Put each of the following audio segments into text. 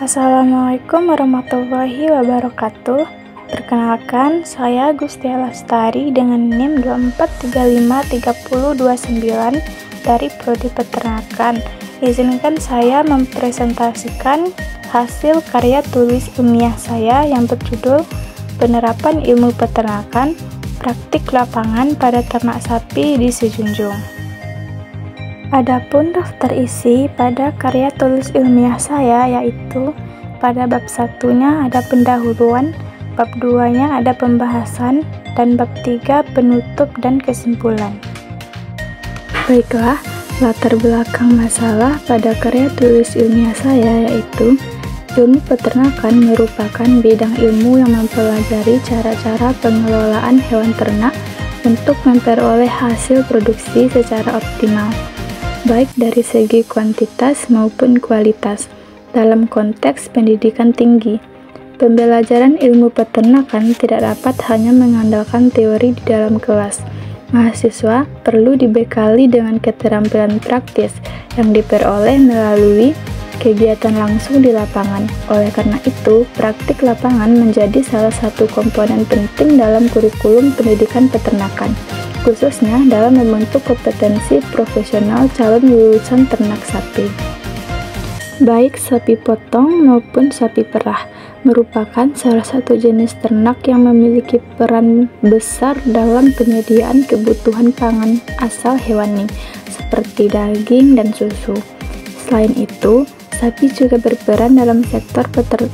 Assalamualaikum warahmatullahi wabarakatuh. Perkenalkan, saya Gustia Lastari dengan NIM 24353029 dari Prodi Peternakan. Izinkan saya mempresentasikan hasil karya tulis ilmiah saya yang berjudul Penerapan Ilmu Peternakan, Praktik Lapangan pada Ternak Sapi di Sejunjung. Adapun daftar isi pada karya tulis ilmiah saya yaitu pada bab 1-nya ada pendahuluan, bab 2-nya ada pembahasan, dan bab 3 penutup dan kesimpulan. Baiklah, latar belakang masalah pada karya tulis ilmiah saya yaitu ilmu peternakan merupakan bidang ilmu yang mempelajari cara-cara pengelolaan hewan ternak untuk memperoleh hasil produksi secara optimal, baik dari segi kuantitas maupun kualitas, dalam konteks pendidikan tinggi. Pembelajaran ilmu peternakan tidak dapat hanya mengandalkan teori di dalam kelas. Mahasiswa perlu dibekali dengan keterampilan praktis yang diperoleh melalui kegiatan langsung di lapangan. Oleh karena itu, praktik lapangan menjadi salah satu komponen penting dalam kurikulum pendidikan peternakan, khususnya dalam membentuk kompetensi profesional calon lulusan ternak sapi. Baik sapi potong maupun sapi perah merupakan salah satu jenis ternak yang memiliki peran besar dalam penyediaan kebutuhan pangan asal hewani, seperti daging dan susu. Selain itu, sapi juga berperan dalam sektor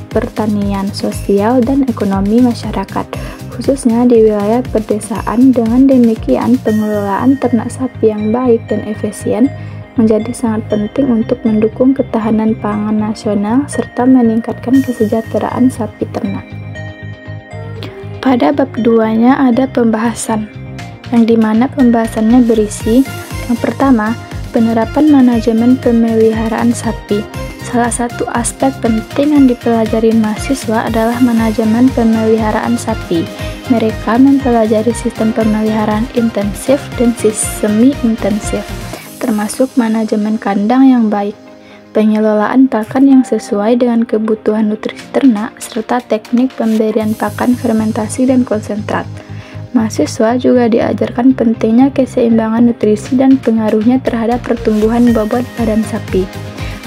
pertanian, sosial, dan ekonomi masyarakat, khususnya di wilayah pedesaan. Dengan demikian, pengelolaan ternak sapi yang baik dan efisien menjadi sangat penting untuk mendukung ketahanan pangan nasional serta meningkatkan kesejahteraan sapi ternak. Pada bab 2-nya ada pembahasan, yang dimana pembahasannya berisi yang pertama, penerapan manajemen pemeliharaan sapi. Salah satu aspek penting yang dipelajari mahasiswa adalah manajemen pemeliharaan sapi. Mereka mempelajari sistem pemeliharaan intensif dan semi-intensif, termasuk manajemen kandang yang baik, pengelolaan pakan yang sesuai dengan kebutuhan nutrisi ternak, serta teknik pemberian pakan fermentasi dan konsentrat. Mahasiswa juga diajarkan pentingnya keseimbangan nutrisi dan pengaruhnya terhadap pertumbuhan bobot badan sapi.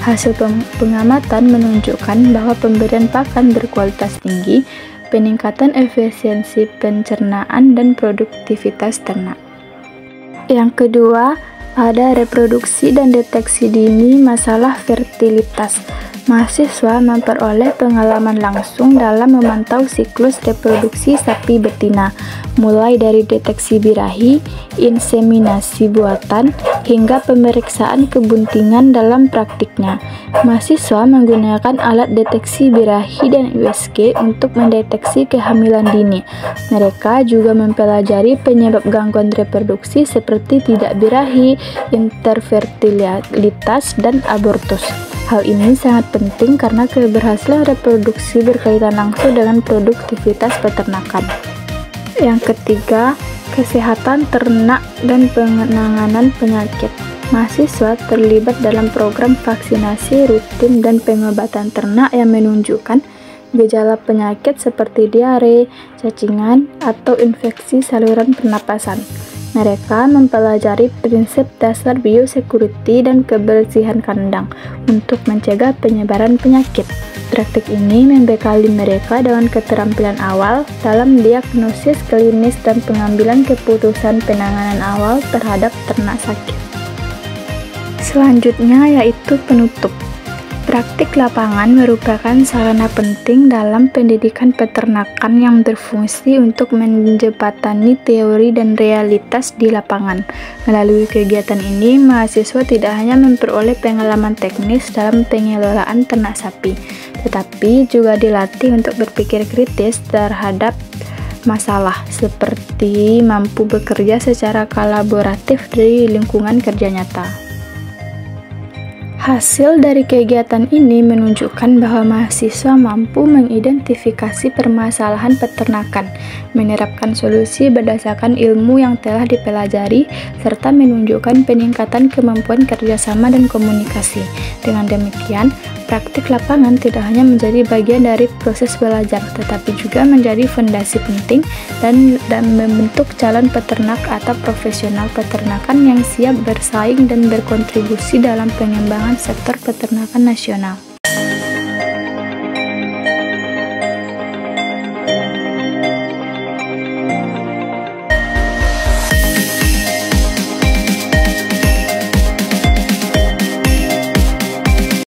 Hasil pengamatan menunjukkan bahwa pemberian pakan berkualitas tinggi, peningkatan efisiensi pencernaan, dan produktivitas ternak. Yang kedua, ada reproduksi dan deteksi dini masalah fertilitas. Mahasiswa memperoleh pengalaman langsung dalam memantau siklus reproduksi sapi betina, mulai dari deteksi birahi, inseminasi buatan, hingga pemeriksaan kebuntingan dalam praktiknya. Mahasiswa menggunakan alat deteksi birahi dan USG untuk mendeteksi kehamilan dini. Mereka juga mempelajari penyebab gangguan reproduksi seperti tidak birahi, interfertilitas, dan abortus. Hal ini sangat penting karena keberhasilan reproduksi berkaitan langsung dengan produktivitas peternakan. Yang ketiga, kesehatan ternak dan penanganan penyakit. Mahasiswa terlibat dalam program vaksinasi rutin dan pengobatan ternak yang menunjukkan gejala penyakit seperti diare, cacingan, atau infeksi saluran pernapasan. Mereka mempelajari prinsip dasar biosecurity dan kebersihan kandang untuk mencegah penyebaran penyakit. Praktik ini membekali mereka dengan keterampilan awal dalam diagnosis klinis dan pengambilan keputusan penanganan awal terhadap ternak sakit. Selanjutnya yaitu penutup. Praktik lapangan merupakan sarana penting dalam pendidikan peternakan yang berfungsi untuk menjembatani teori dan realitas di lapangan. Melalui kegiatan ini, mahasiswa tidak hanya memperoleh pengalaman teknis dalam pengelolaan ternak sapi, tetapi juga dilatih untuk berpikir kritis terhadap masalah, seperti mampu bekerja secara kolaboratif di lingkungan kerja nyata. Hasil dari kegiatan ini menunjukkan bahwa mahasiswa mampu mengidentifikasi permasalahan peternakan, menerapkan solusi berdasarkan ilmu yang telah dipelajari, serta menunjukkan peningkatan kemampuan kerjasama dan komunikasi. Dengan demikian, Praktik lapangan tidak hanya menjadi bagian dari proses belajar, tetapi juga menjadi fondasi penting dan membentuk calon peternak atau profesional peternakan yang siap bersaing dan berkontribusi dalam pengembangan sektor peternakan nasional.